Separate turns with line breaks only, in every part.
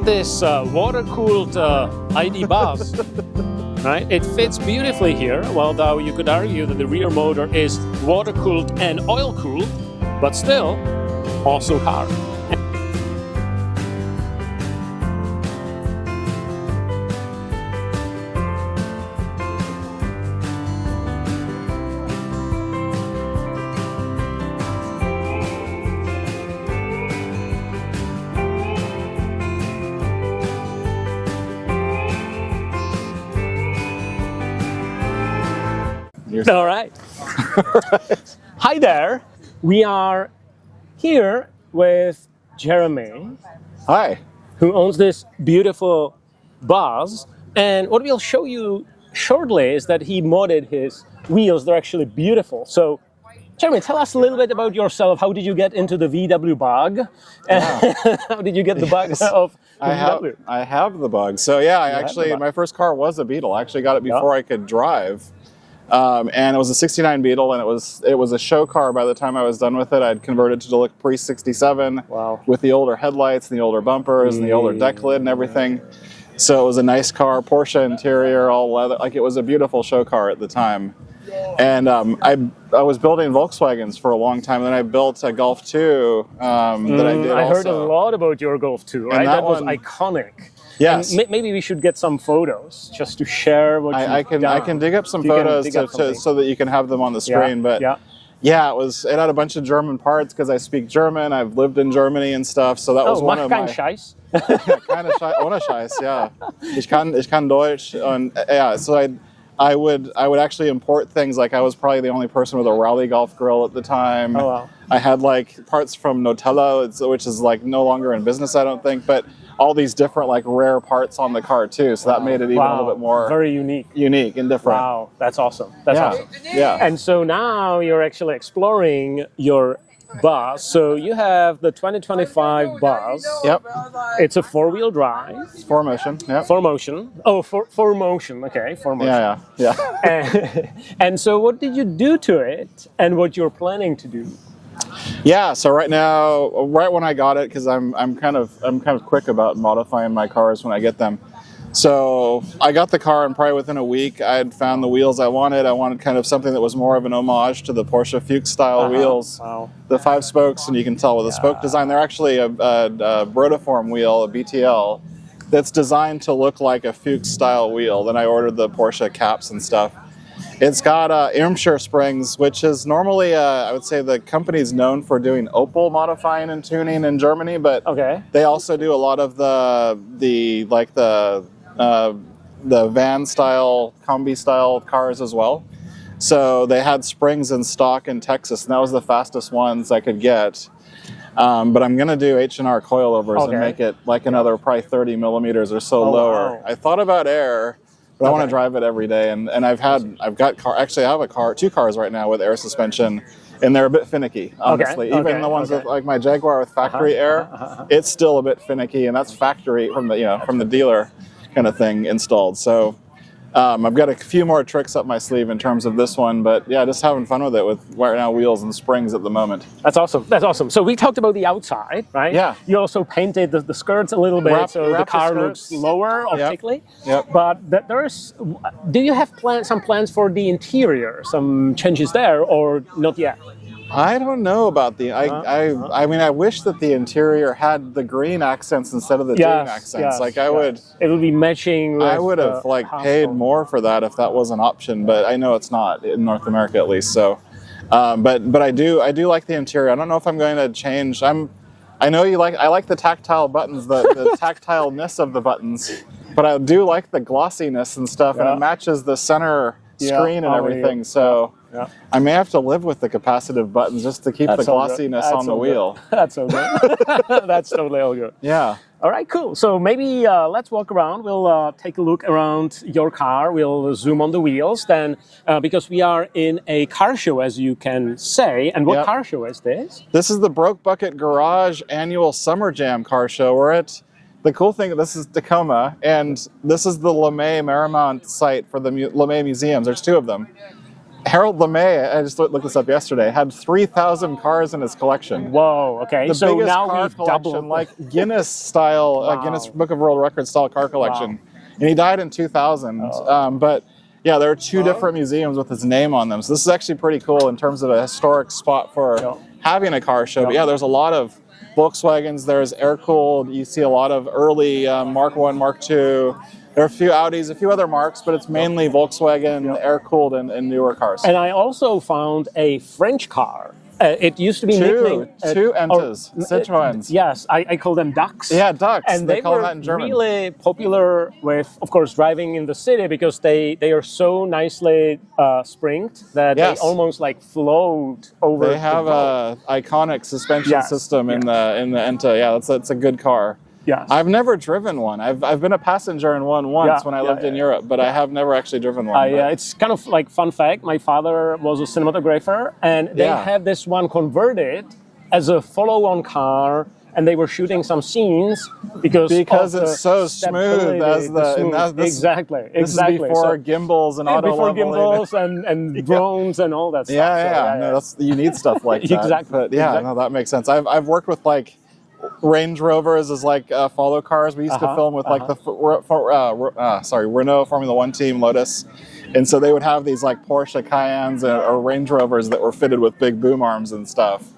at this water-cooled ID.Buzz, right? It fits beautifully here, although you could argue that the rear motor is water-cooled and oil-cooled, but still, awesome car. All right. Hi there. We are here with Jeremy.
Hi.
Who owns this beautiful Buzz. And what we'll show you shortly is that he modded his wheels. They're actually beautiful. So, Jeremy, tell us a little bit about yourself. How did you get into the VW bug?
Yeah.
How did you get the bug of the VW?
I have the bug. So yeah, my first car was a Beetle. I actually got it before I could drive. And it was a '69 Beetle, and it was a show car by the time I was done with it. I'd converted to look pre-'67 with the older headlights and the older bumpers and the older deck lid and everything. So it was a nice car, Porsche interior, all leather. Like, it was a beautiful show car at the time. And I was building Volkswagens for a long time. Then I built a Golf 2 that I did.
I heard a lot about your Golf 2, right? That was iconic.
Yes.
And maybe we should get some photos just to share what you've done.
I can dig up some photos so that you can have them on the screen. But yeah, it had a bunch of German parts because I speak German. I've lived in Germany and stuff. So that was one of my...
Scheiß.
Keine Scheiß, ohne Scheiß, yeah. Ich kann Deutsch. Und, yeah, so I would actually import things. Like, I was probably the only person with a rally golf grill at the time.
Oh, wow.
I had like parts from Nutella, which is like no longer in business, I don't think, but all these different like rare parts on the car too. So that made it even a little bit more
very unique
and different.
Wow, that's awesome. That's awesome.
Yeah.
And so now you're actually exploring your Buzz. So you have the 2025 Buzz.
Yep.
It's a four-wheel drive.
It's 4Motion. Yep.
4Motion. Oh, 4Motion. Okay, 4Motion.
Yeah.
And so what did you do to it, and what you're planning to do?
Yeah, so right when I got it, because I'm kind of quick about modifying my cars when I get them. So I got the car, and probably within a week I had found the wheels I wanted. I wanted kind of something that was more of an homage to the Porsche Fuchs style wheels.
Wow.
The 5 spokes, and you can tell with the spoke design, they're actually a rotiform wheel, a BTL, that's designed to look like a Fuchs style wheel. Then I ordered the Porsche caps and stuff. It's got Irmscher springs, which is normally, I would say, the company's known for doing Opel modifying and tuning in Germany, but they also do a lot of the van style, combi style cars as well. So they had springs in stock in Texas, and that was the fastest ones I could get. But I'm gonna do H&R coilovers and make it like another probably 30 millimeters or so lower. Wow. I thought about air. But I want to drive it every day, and I have 2 cars right now with air suspension, and they're a bit finicky, honestly. Even the ones with like my Jaguar with factory air, it's still a bit finicky, and that's factory from the dealer kind of thing installed. So I've got a few more tricks up my sleeve in terms of this one, but yeah, just having fun with it with right now wheels and springs at the moment.
That's awesome. That's awesome. So we talked about the outside, right? Yeah. You also painted the skirts a little bit, so the car looks lower optically. Yep. But do you have some plans for the interior, some changes there, or not yet?
I don't know about I mean, I wish that the interior had the green accents instead of the dune accents. Like it
would be matching with
I would have paid more for that if that was an option, but I know it's not in North America at least. So, but I do like the interior. I don't know if I'm going to change. I like the tactile buttons, the tactileness of the buttons, but I do like the glossiness and stuff, and it matches the center screen and everything. So. Yeah. I may have to live with the capacitive buttons just to keep the glossiness on the wheel.
That's so good. That's totally all good.
Yeah.
All right, cool. So maybe let's walk around. We'll take a look around your car. We'll zoom on the wheels then, because we are in a car show, as you can say. And what car show is this? This
is the Broke Bucket Garage Annual Summer Jam car show. We're at the cool thing, this is Tacoma, and this is the LeMay Marymount site for the LeMay museums. There's 2 of them. Harold LeMay, I just looked this up yesterday, had 3,000 cars in his collection.
Whoa, okay.
The
so
biggest
now
car
we've
collection,
doubled.
like Guinness style,
Wow.
Guinness Book of World Records style car collection.
Wow.
And he died in 2000. But yeah, there are 2 different museums with his name on them. So this is actually pretty cool in terms of a historic spot for having a car show. But yeah, there's a lot of Volkswagens, there's air-cooled, you see a lot of early Mk1 Mk2. There are a few Audis, a few other marks, but it's mainly Volkswagen, air-cooled, and newer cars.
And I also found a French car. It used to be nicknamed...
Two Entas, Citroëns.
Yes, I call them ducks.
Yeah, ducks.
And
they call
were
that in German.
Really popular with, of course, driving in the city because they are so nicely springed that they almost like float over.
They have a iconic suspension system in the Enta. Yeah, that's a good car.
Yes.
I've never driven one. I've been a passenger in one once when I lived in Europe, but I have never actually driven one.
Yeah, it's kind of like fun fact. My father was a cinematographer, and they had this one converted as a follow-on car, and they were shooting some scenes because
it's so smooth
exactly.
This is before gimbals and auto
before
leveling.
gimbals and drones and all that stuff.
No, you need stuff like that.
Exactly.
But no, that makes sense. I've worked with like Range Rovers as like follow cars. We used to film with like the Renault Formula One team, Lotus, and so they would have these like Porsche Cayennes or Range Rovers that were fitted with big boom arms and stuff.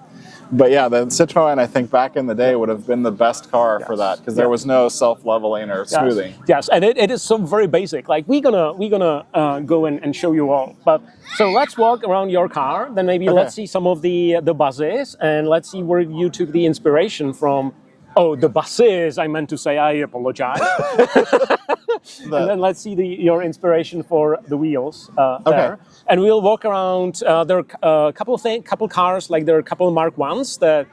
But yeah, the Citroën, I think back in the day would have been the best car for that because there was no self-leveling or smoothing.
Yes, and it is so very basic. Like we're gonna go and show you all. But so let's walk around your car. Then maybe let's see some of the buses and let's see where you took the inspiration from. Oh, the buses. I meant to say. I apologize. And then let's see your inspiration for the wheels there. And we'll walk around. There are a couple cars, like there are a couple of Mk1s that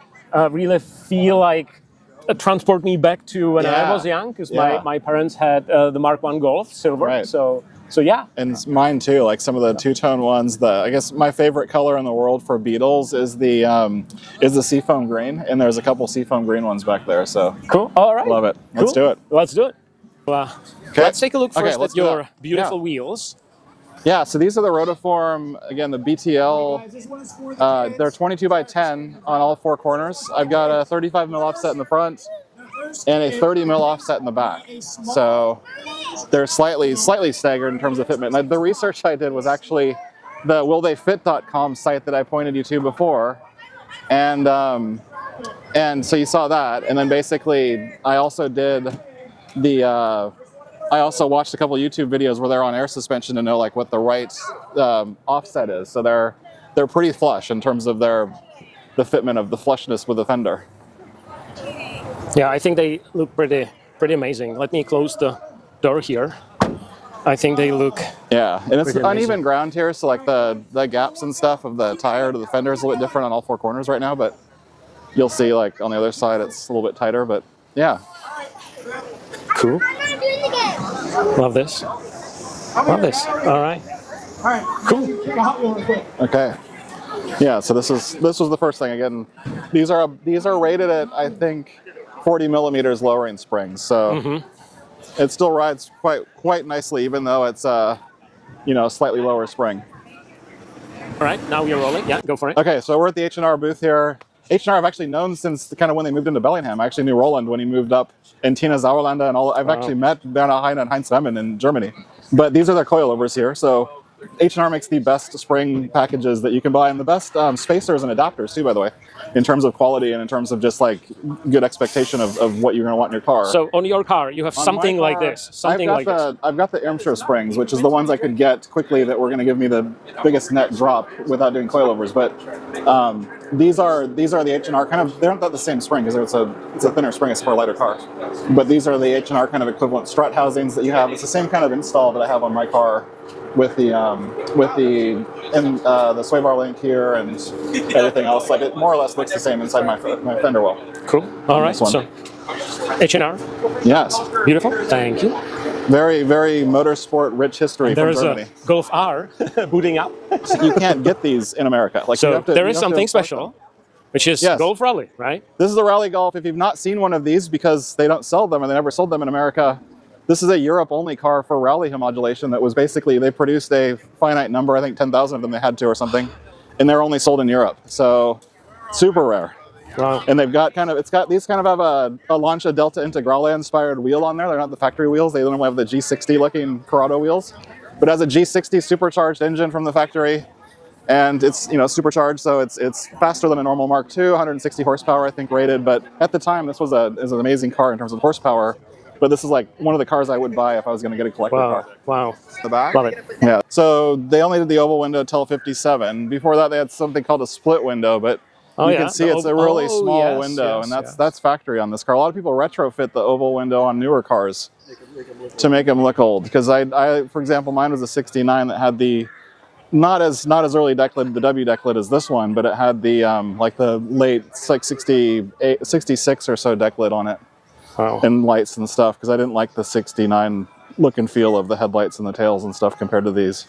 really feel like transport me back to when I was young, because my parents had the Mk1 Golf silver.
Right.
So yeah.
And mine too, like some of the two-tone ones. I guess my favorite color in the world for Beetles is the seafoam green, and there's a couple seafoam green ones back there. So
cool. All right.
Love it. Let's do it.
Let's do it. Let's take a look first at your beautiful wheels.
Yeah, so these are the Rotiform, again, the BTL. They're 22 by 10 on all 4 corners. I've got a 35 mil offset in the front and a 30 mil offset in the back. So they're slightly staggered in terms of fitment. And the research I did was actually the willtheyfit.com site that I pointed you to before. And so you saw that. And then basically I also did I also watched a couple YouTube videos where they're on air suspension to know like what the right offset is. So they're pretty flush in terms of the fitment of the flushness with the fender.
Yeah, I think they look pretty amazing. Let me close the door here. I think they look
and it's uneven ground here, so like the gaps and stuff of the tire to the fender is a little bit different on all 4 corners right now, but you'll see like on the other side it's a little bit tighter, but yeah.
Cool. Love this. Love this. All right. Cool.
Okay. Yeah. So this was the first thing. Again, these are rated at I think 40 millimeters lowering springs. So it still rides quite nicely, even though it's slightly lower spring.
All right. Now we're rolling. Yeah. Go for it.
Okay. So we're at the H&R booth here. H&R I've actually known since kind of when they moved into Bellingham. I actually knew Roland when he moved up, and Tina Sauerlander and all. I've actually met Bernhard Heine and Heinz Wemmen in Germany. But these are their coilovers here. So H&R makes the best spring packages that you can buy, and the best spacers and adapters too, by the way, in terms of quality and in terms of just like good expectation of what you're going to want in your car.
So on your car, you have something like this.
I've got the Irmscher springs, which is the ones I could get quickly that were going to give me the biggest net drop without doing coilovers. But these are the H&R kind of. They're not the same spring because it's a thinner spring. It's for a lighter car. But these are the H&R kind of equivalent strut housings that you have. It's the same kind of install that I have on my car with the sway bar link here and everything else. Like it more or less looks the same inside my fender well.
Cool. All right. So H&R.
Yes.
Beautiful. Thank you.
Very, very motorsport rich history from Germany.
There's a Golf R booting up.
So you can't get these in America. Like
so there is something special, which is Golf Rally, right?
This is the Rally Golf. If you've not seen one of these, because they don't sell them and they never sold them in America, This is a Europe-only car for rally modulation that was basically, they produced a finite number, I think 10,000 of them they had to or something, and they're only sold in Europe. So super rare.
Wow.
And they've got these kind of have a Lancia Delta Integrale inspired wheel on there. They're not the factory wheels. They don't have the G60 looking Corrado wheels, but it has a G60 supercharged engine from the factory. And it's, you know, supercharged, so it's faster than a normal Mark II, 160 horsepower, I think, rated. But at the time, this was an amazing car in terms of horsepower. But this is like one of the cars I would buy if I was going to get a collector car.
Wow.
The back?
Love it.
Yeah. So they only did the oval window till 57. Before that, they had something called a split window, but you can see it's a really small window, and that's factory on this car. A lot of people retrofit the oval window on newer cars to make them look old. Because I, for example, mine was a 69 that had the not as early deck lid, the W deck lid as this one, but it had the like the late, it's like 66 or so deck lid on it.
Wow. And
lights and stuff, because I didn't like the 69 look and feel of the headlights and the tails and stuff compared to these.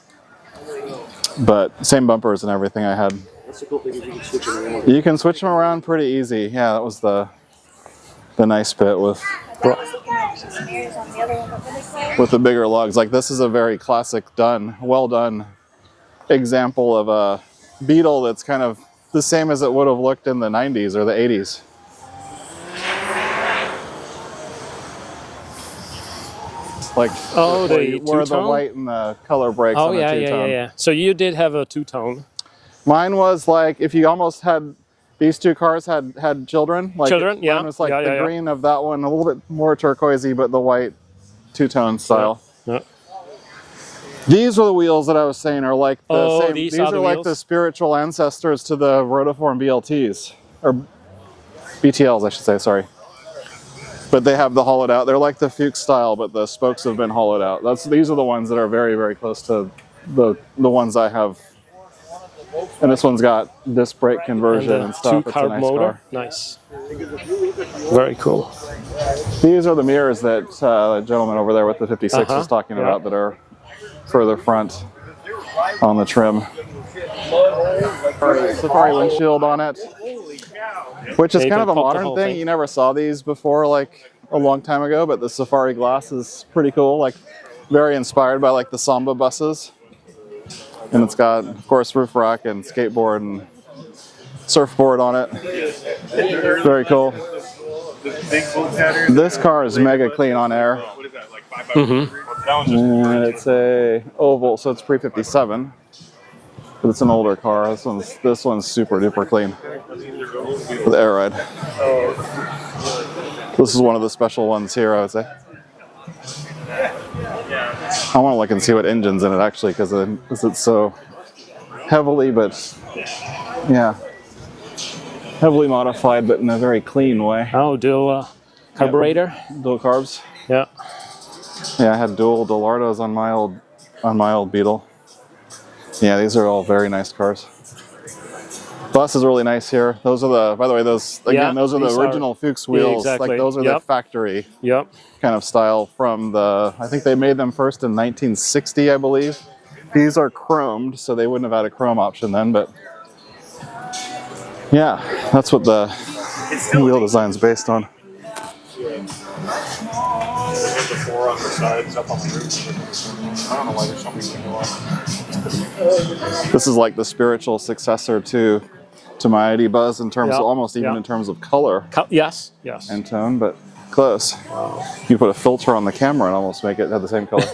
But same bumpers and everything I had.
That's the cool thing, is you can switch them around.
You can switch them around pretty easy. Yeah, that was the nice bit with the bigger lugs. Like this is a very classic well done example of a Beetle that's kind of the same as it would have looked in the 90s or the 80s. Like where the white and the color breaks on the two-tone.
Yeah. So you did have a two-tone.
Mine was like, if you almost had, these two cars had children. Like
children, yeah.
Mine was like the green of that one, a little bit more turquoisey, but the white two-tone style.
Yeah.
These are the wheels that I was saying are like the same.
These
are like
wheels?
the spiritual ancestors to the Rotiform BLTs, or BTLs, I should say, sorry. But they have the hollowed out. They're like the Fuchs style, but the spokes have been hollowed out. These are the ones that are very, very close to the ones I have. And this one's got disc brake conversion and stuff. It's a nice car.
Nice. Very cool.
These are the mirrors that the gentleman over there with the 56 was talking about that are further front on the trim. Safari windshield on it, which is kind of a modern thing. You never saw these before, like a long time ago, but the Safari glass is pretty cool. Like very inspired by like the Samba buses. And it's got, of course, roof rack and skateboard and surfboard on it. Very cool. This car is mega clean on air. And it's a oval, so it's pre-57. But it's an older car. This one's super duper clean with air ride. This is one of the special ones here, I would say. I want to look and see what engine's in it actually, because it's so heavily, heavily modified, but in a very clean way.
Oh, dual carburetor.
Dual carbs.
Yeah.
Yeah, I had dual Delardos on my old Beetle. Yeah, these are all very nice cars. Bus is really nice here. Those are by the way, those are the original Fuchs wheels. Like those are the factory kind of style from I think they made them first in 1960, I believe. These are chromed, so they wouldn't have had a chrome option then, but yeah, that's what the wheel design's based on. This is like the spiritual successor to my ID.Buzz in terms of almost even in terms of color.
Yes.
And tone, but close. Wow. You put a filter on the camera and almost make it have the same color.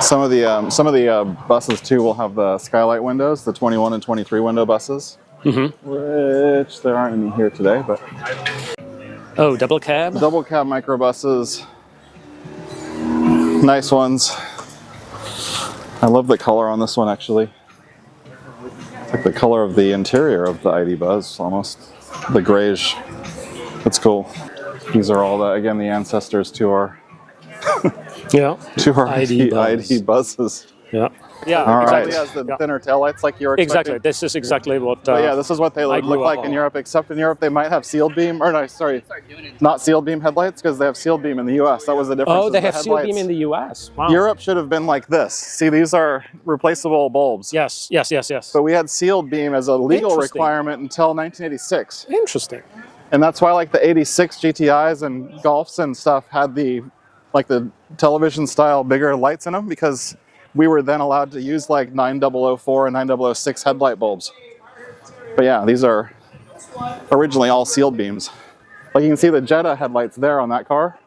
Some of the buses too will have the skylight windows, the 21 and 23 window buses, which there aren't any here today, but.
Oh, double cab?
Double cab microbuses. Nice ones. I love the color on this one actually. It's like the color of the interior of the ID.Buzz almost. The grayish. It's cool. These are all the ancestors to our ID.Buzzes.
Yeah,
all
exactly.
It has the thinner taillights like you were expecting.
Exactly. This is exactly what.
Yeah, this is what they look like in Europe. Except in Europe, they might have sealed beam, or no, sorry, not sealed beam headlights because they have sealed beam in the U.S. That was the difference.
Oh, they have sealed beam in the U.S. Wow.
Europe should have been like this. See, these are replaceable bulbs.
Yes.
But we had sealed beam as a legal requirement until 1986.
Interesting.
And that's why, like the '86 GTIs and Golfs and stuff had the like the television style bigger lights in them, because we were then allowed to use like 9004 and 9006 headlight bulbs. But yeah, these are originally all sealed beams. Like you can see the Jetta headlights there on that car.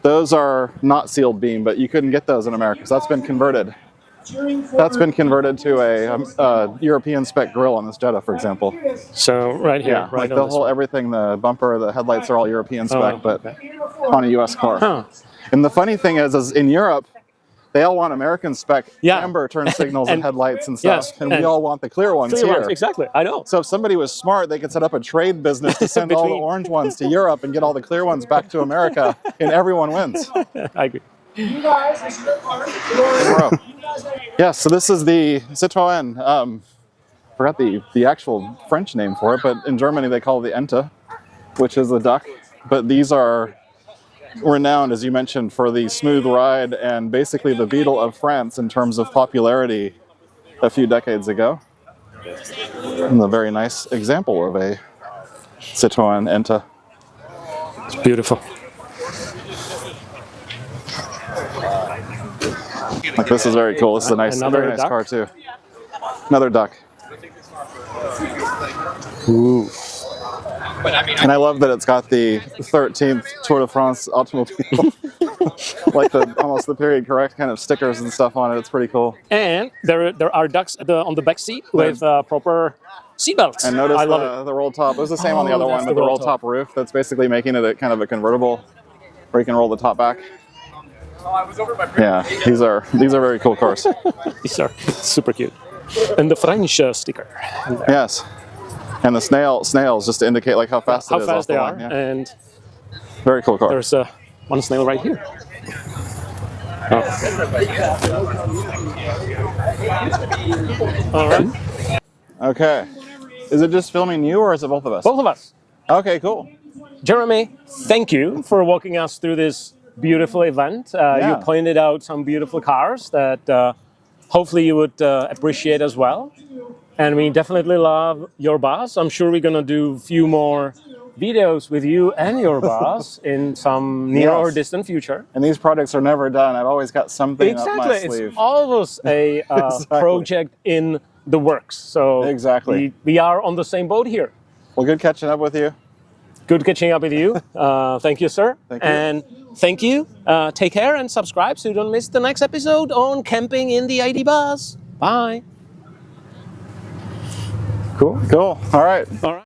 Those are not sealed beam, but you couldn't get those in America, so that's been converted. That's been converted to a European spec grille on this Jetta, for example.
So right here,
yeah,
right
like the whole everything, the bumper, the headlights are all European spec, but on a US car.
Huh.
And the funny thing is in Europe, they all want American spec amber turn signals and headlights and stuff, and we all want the clear ones here.
Exactly, I know.
So if somebody was smart, they could set up a trade business to send all the orange ones to Europe and get all the clear ones back to America, and everyone wins.
I agree.
Yeah, so this is the Citroën. Forgot the actual French name for it, but in Germany they call it the Ente, which is the duck. But these are renowned, as you mentioned, for the smooth ride and basically the Beetle of France in terms of popularity a few decades ago. And a very nice example of a Citroën Ente.
It's beautiful.
Like this is very cool. This is a nice, very nice car too. Another duck.
Ooh.
And I love that it's got the 13th Tour de France automobile, like almost the period correct kind of stickers and stuff on it. It's pretty cool.
And there are ducks on the back seat with proper seatbelts.
And notice the roll top. It was the same on the other one, but the roll top roof. That's basically making it a kind of a convertible, where you can roll the top back. Yeah, these are very cool cars.
These are super cute. And the French sticker.
Yes. And the snails just to indicate like how fast it is. How fast they are.
Yeah. And
very cool car.
There's one snail right here. Oh. All right.
Okay. Is it just filming you or is it both of us?
Both of us.
Okay, cool.
Jeremy, thank you for walking us through this beautiful event. You pointed out some beautiful cars that hopefully you would appreciate as well. And we definitely love your bus. I'm sure we're going to do a few more videos with you and your bus in some near or distant future.
And these projects are never done. I've always got something up my sleeve.
It's always a project in the works. So we are on the same boat here.
Well, good catching up with you.
Good catching up with you. Thank you, sir.
Thank you.
And thank you. Take care and subscribe so you don't miss the next episode on camping in the ID.Buzz. Bye.
Cool. All right.